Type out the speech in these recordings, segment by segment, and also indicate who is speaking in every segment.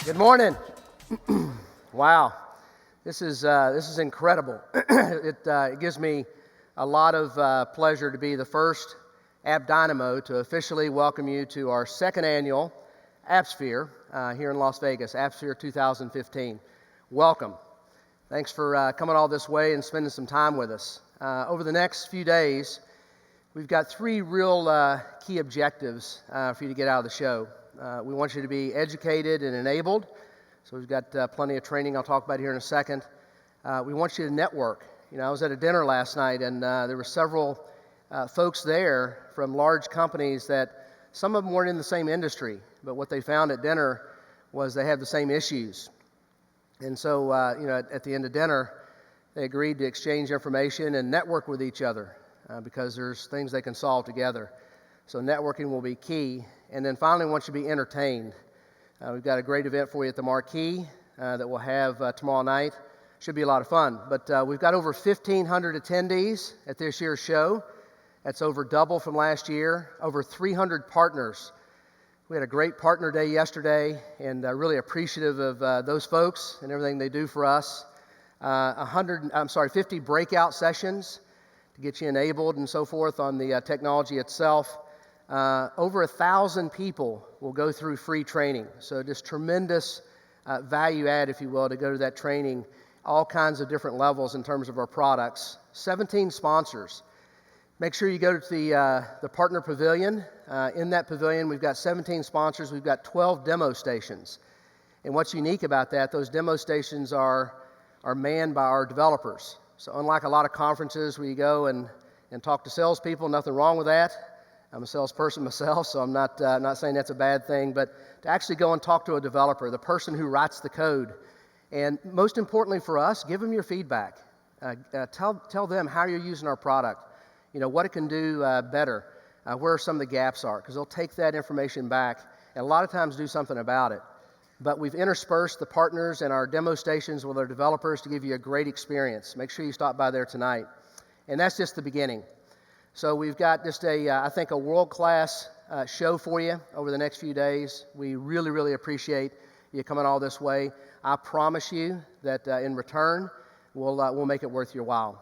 Speaker 1: Good morning. Wow, this is incredible. It gives me a lot of pleasure to be the first AppDynamo to officially welcome you to our second annual AppSphere here in Las Vegas, AppSphere 2015. Welcome. Thanks for coming all this way and spending some time with us. Over the next few days, we've got three real key objectives for you to get out of the show. We want you to be educated and enabled, so we've got plenty of training I'll talk about here in a second. We want you to network. You know, I was at a dinner last night, and there were several folks there from large companies that some of them weren't in the same industry, but what they found at dinner was they had the same issues. And so, at the end of dinner, they agreed to exchange information and network with each other because there's things they can solve together. So networking will be key. And then finally, we want you to be entertained. We've got a great event for you at the Marquee that we'll have tomorrow night. Should be a lot of fun. But we've got over 1,500 attendees at this year's show. That's over double from last year. Over 300 partners. We had a great partner day yesterday, and really appreciative of those folks and everything they do for us. 50 breakout sessions to get you enabled and so forth on the technology itself. Over 1,000 people will go through free training. So just tremendous value add, if you will, to go to that training. All kinds of different levels in terms of our products. 17 sponsors. Make sure you go to the partner pavilion. In that pavilion, we've got 17 sponsors. We've got 12 demo stations. And what's unique about that, those demo stations are manned by our developers. So unlike a lot of conferences where you go and talk to salespeople, nothing wrong with that. I'm a salesperson myself, so I'm not saying that's a bad thing, but to actually go and talk to a developer, the person who writes the code, and most importantly for us, give them your feedback. Tell them how you're using our product, what it can do better, where some of the gaps are, because they'll take that information back and a lot of times do something about it. But we've interspersed the partners and our demo stations with our developers to give you a great experience. Make sure you stop by there tonight. And that's just the beginning. So we've got just I think a world-class show for you over the next few days. We really, really appreciate you coming all this way. I promise you that in return, we'll make it worth your while.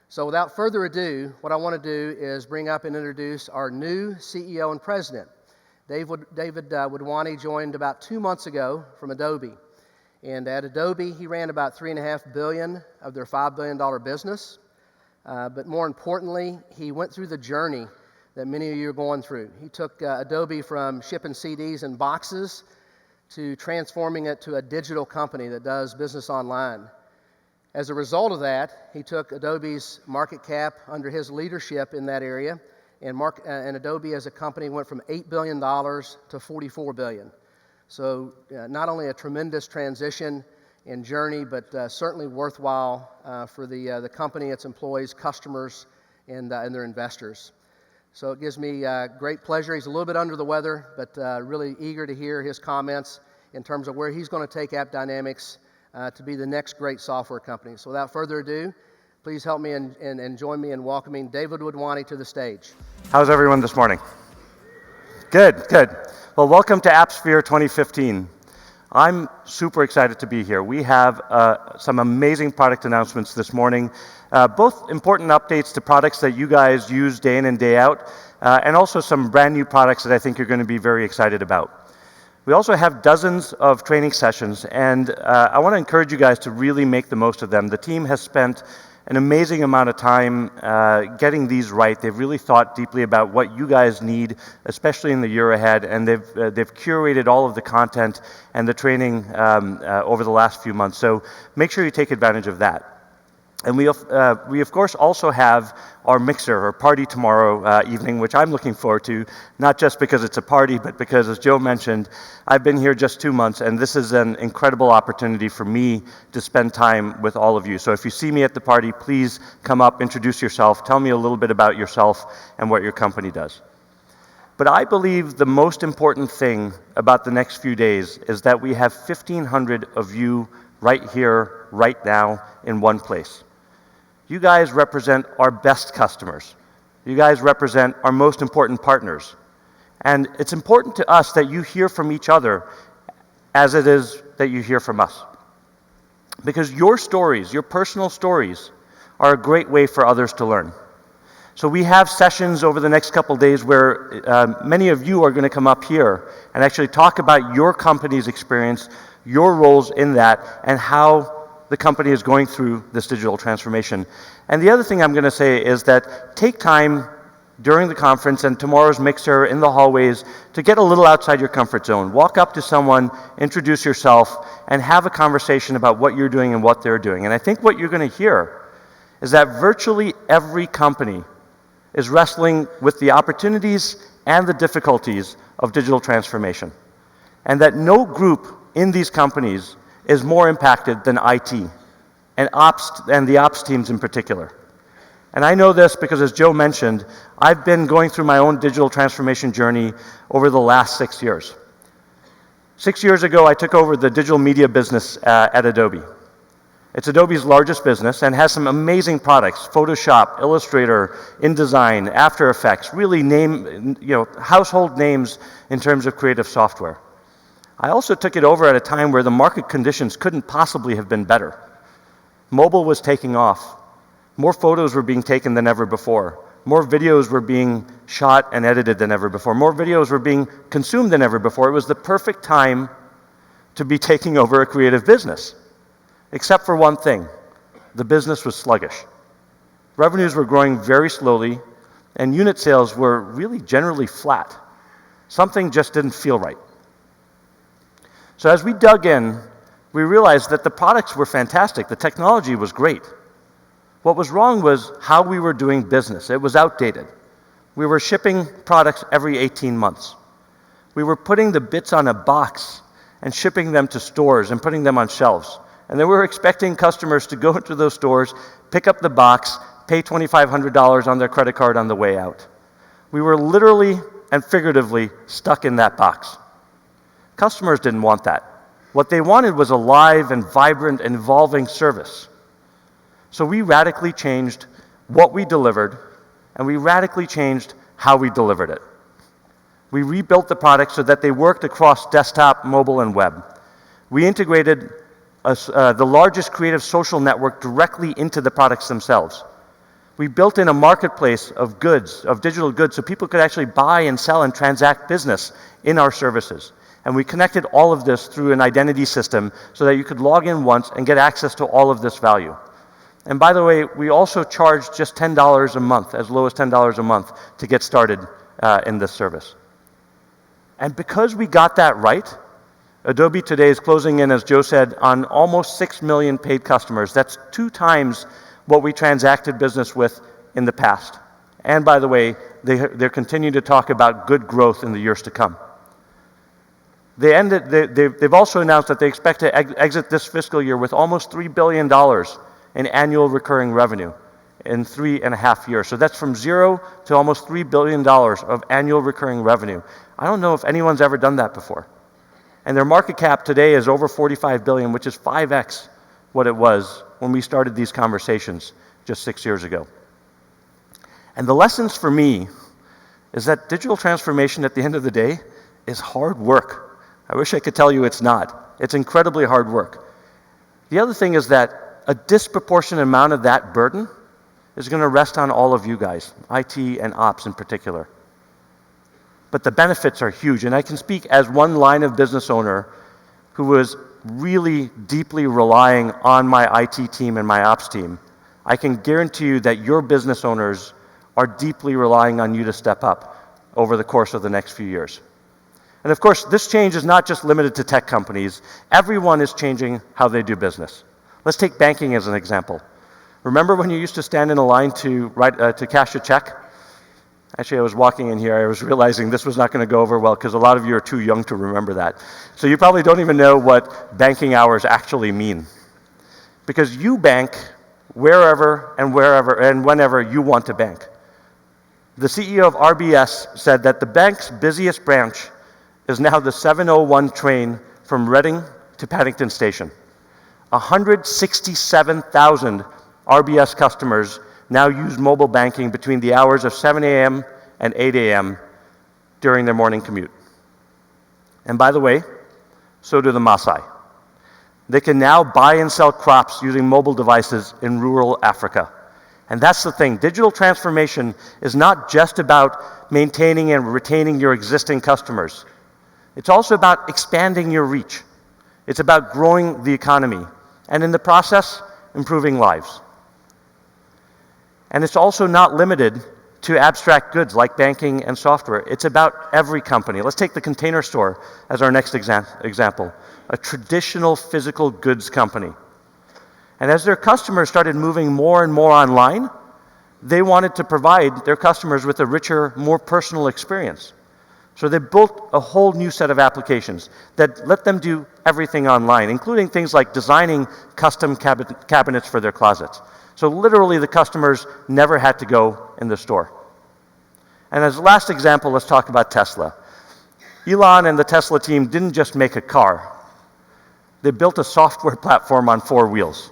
Speaker 1: So without further ado, what I want to do is bring up and introduce our new CEO and president. David Wadhwani joined about 2 months ago from Adobe. And at Adobe, he ran about $3.5 billion of their $5 billion business. But more importantly, he went through the journey that many of you are going through. He took Adobe from shipping CDs in boxes to transforming it to a digital company that does business online. As a result of that, he took Adobe's market cap under his leadership in that area, and Adobe as a company went from $8 billion to $44 billion. So not only a tremendous transition and journey, but certainly worthwhile for the company, its employees, customers, and their investors. So it gives me great pleasure. He's a little bit under the weather, but really eager to hear his comments in terms of where he's going to take AppDynamics to be the next great software company. So without further ado, please help me and join me in welcoming David Wadhwani to the stage.
Speaker 2: How's everyone this morning? Good, good. Well, welcome to AppSphere 2015. I'm super excited to be here. We have some amazing product announcements this morning, both important updates to products that you guys use day in and day out, and also some brand new products that I think you're going to be very excited about. We also have dozens of training sessions, and I want to encourage you guys to really make the most of them. The team has spent an amazing amount of time getting these right. They've really thought deeply about what you guys need, especially in the year ahead, and they've curated all of the content and the training over the last few months. So make sure you take advantage of that. And we of course also have our mixer or party tomorrow evening, which I'm looking forward to, not just because it's a party, but because, as Joe mentioned, I've been here just 2 months, and this is an incredible opportunity for me to spend time with all of you. So if you see me at the party, please come up, introduce yourself, tell me a little bit about yourself and what your company does. But I believe the most important thing about the next few days is that we have 1,500 of you right here, right now, in one place. You guys represent our best customers. You guys represent our most important partners. And it's important to us that you hear from each other as it is that you hear from us. Because your stories, your personal stories, are a great way for others to learn. So we have sessions over the next couple days where many of you are going to come up here and actually talk about your company's experience, your roles in that, and how the company is going through this digital transformation. And the other thing I'm going to say is that take time during the conference and tomorrow's mixer in the hallways to get a little outside your comfort zone. Walk up to someone, introduce yourself, and have a conversation about what you're doing and what they're doing. And I think what you're going to hear is that virtually every company is wrestling with the opportunities and the difficulties of digital transformation. And that no group in these companies is more impacted than IT and the ops teams in particular. And I know this because, as Joe mentioned, I've been going through my own digital transformation journey over the last 6 years. 6 years ago, I took over the digital media business at Adobe. It's Adobe's largest business and has some amazing products: Photoshop, Illustrator, InDesign, After Effects, really household names in terms of creative software. I also took it over at a time where the market conditions couldn't possibly have been better. Mobile was taking off. More photos were being taken than ever before. More videos were being shot and edited than ever before. More videos were being consumed than ever before. It was the perfect time to be taking over a creative business. Except for one thing: the business was sluggish. Revenues were growing very slowly, and unit sales were really generally flat. Something just didn't feel right. So as we dug in, we realized that the products were fantastic. The technology was great. What was wrong was how we were doing business. It was outdated. We were shipping products every 18 months. We were putting the bits on a box and shipping them to stores and putting them on shelves. And then we were expecting customers to go into those stores, pick up the box, pay $2,500 on their credit card on the way out. We were literally and figuratively stuck in that box. Customers didn't want that. What they wanted was a live and vibrant and evolving service. So we radically changed what we delivered, and we radically changed how we delivered it. We rebuilt the products so that they worked across desktop, mobile, and web. We integrated the largest creative social network directly into the products themselves. We built in a marketplace of goods, of digital goods, so people could actually buy and sell and transact business in our services. And we connected all of this through an identity system so that you could log in once and get access to all of this value. And by the way, we also charge just $10 a month, as low as $10 a month, to get started in this service. And because we got that right, Adobe today is closing in, as Joe said, on almost 6 million paid customers. That's 2 times what we transacted business with in the past. And by the way, they're continuing to talk about good growth in the years to come. They've also announced that they expect to exit this fiscal year with almost $3 billion in annual recurring revenue in 3.5 years. So that's from 0 to almost $3 billion of annual recurring revenue. I don't know if anyone's ever done that before. And their market cap today is over $45 billion, which is 5x what it was when we started these conversations just 6 years ago. And the lessons for me is that digital transformation at the end of the day is hard work. I wish I could tell you it's not. It's incredibly hard work. The other thing is that a disproportionate amount of that burden is going to rest on all of you guys, IT and ops in particular. But the benefits are huge, and I can speak as one line of business owner who was really deeply relying on my IT team and my ops team. I can guarantee you that your business owners are deeply relying on you to step up over the course of the next few years. And of course, this change is not just limited to tech companies. Everyone is changing how they do business. Let's take banking as an example. Remember when you used to stand in a line to cash a check? Actually, I was walking in here, I was realizing this was not going to go over well because a lot of you are too young to remember that. So you probably don't even know what banking hours actually mean. Because you bank wherever and whenever you want to bank. The CEO of RBS said that the bank's busiest branch is now the 7:01 train from Reading to Paddington Station. 167,000 RBS customers now use mobile banking between the hours of 7 a.m. and 8 a.m. during their morning commute. And by the way, so do the Maasai. They can now buy and sell crops using mobile devices in rural Africa. And that's the thing. Digital transformation is not just about maintaining and retaining your existing customers. It's also about expanding your reach. It's about growing the economy, and in the process, improving lives. And it's also not limited to abstract goods like banking and software. It's about every company. Let's take the Container Store as our next example, a traditional physical goods company. And as their customers started moving more and more online, they wanted to provide their customers with a richer, more personal experience. So they built a whole new set of applications that let them do everything online, including things like designing custom cabinets for their closets. So literally the customers never had to go in the store. And as the last example, let's talk about Tesla. Elon and the Tesla team didn't just make a car. They built a software platform on 4 wheels.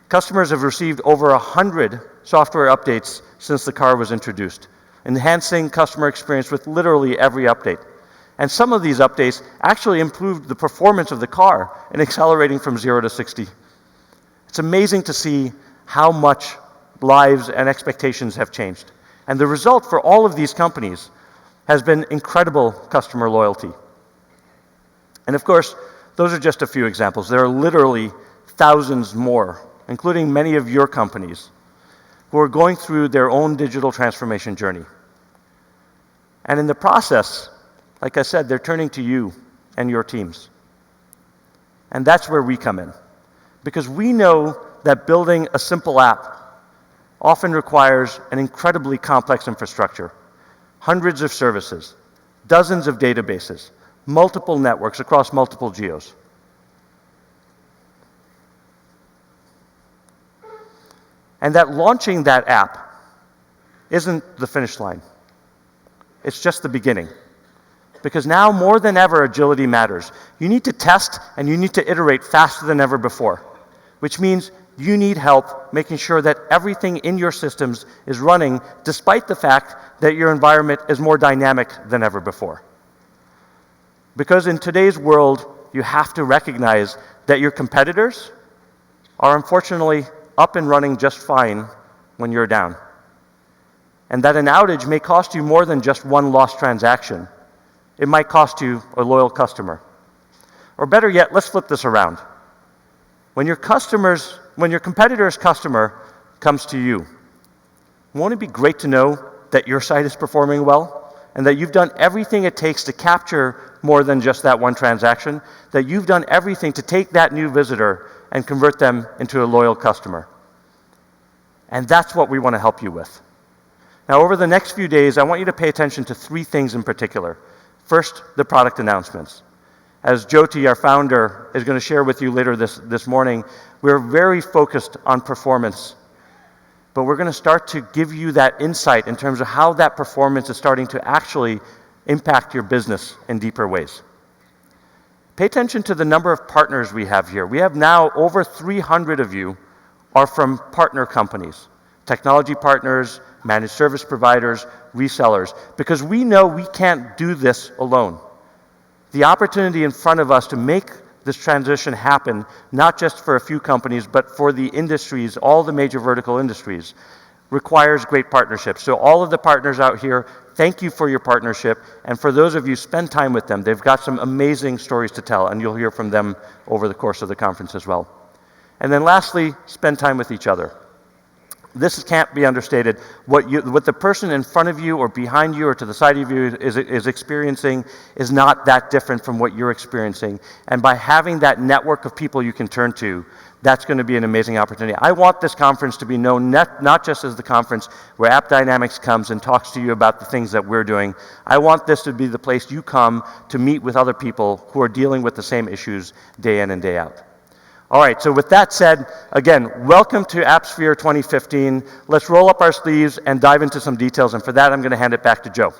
Speaker 2: Customers have received over 100 software updates since the car was introduced, enhancing customer experience with literally every update. And some of these updates actually improved the performance of the car in accelerating from 0 to 60. It's amazing to see how much lives and expectations have changed. And the result for all of these companies has been incredible customer loyalty. And of course, those are just a few examples. There are literally thousands more, including many of your companies, who are going through their own digital transformation journey. And in the process, like I said, they're turning to you and your teams. And that's where we come in. Because we know that building a simple app often requires an incredibly complex infrastructure, hundreds of services, dozens of databases, multiple networks across multiple geos. And that launching that app isn't the finish line. It's just the beginning. Because now more than ever, agility matters. You need to test and you need to iterate faster than ever before, which means you need help making sure that everything in your systems is running despite the fact that your environment is more dynamic than ever before. Because in today's world, you have to recognize that your competitors are unfortunately up and running just fine when you're down. And that an outage may cost you more than just one lost transaction. It might cost you a loyal customer. Or better yet, let's flip this around. When your competitor's customer comes to you, won't it be great to know that your site is performing well and that you've done everything it takes to capture more than just that one transaction, that you've done everything to take that new visitor and convert them into a loyal customer? And that's what we want to help you with. Now, over the next few days, I want you to pay attention to 3 things in particular. First, the product announcements. As Jyoti, our founder, is going to share with you later this morning, we're very focused on performance. But we're going to start to give you that insight in terms of how that performance is starting to actually impact your business in deeper ways. Pay attention to the number of partners we have here. We have now over 300 of you are from partner companies, technology partners, managed service providers, resellers, because we know we can't do this alone. The opportunity in front of us to make this transition happen, not just for a few companies, but for the industries, all the major vertical industries, requires great partnerships. So all of the partners out here, thank you for your partnership. And for those of you, spend time with them. They've got some amazing stories to tell, and you'll hear from them over the course of the conference as well. And then lastly, spend time with each other. This can't be understated. What the person in front of you or behind you or to the side of you is experiencing is not that different from what you're experiencing. And by having that network of people you can turn to, that's going to be an amazing opportunity. I want this conference to be known not just as the conference where AppDynamics comes and talks to you about the things that we're doing. I want this to be the place you come to meet with other people who are dealing with the same issues day in and day out. All right, so with that said, again, welcome to AppSphere 2015. Let's roll up our sleeves and dive into some details, and for that, I'm going to hand it back to Joe.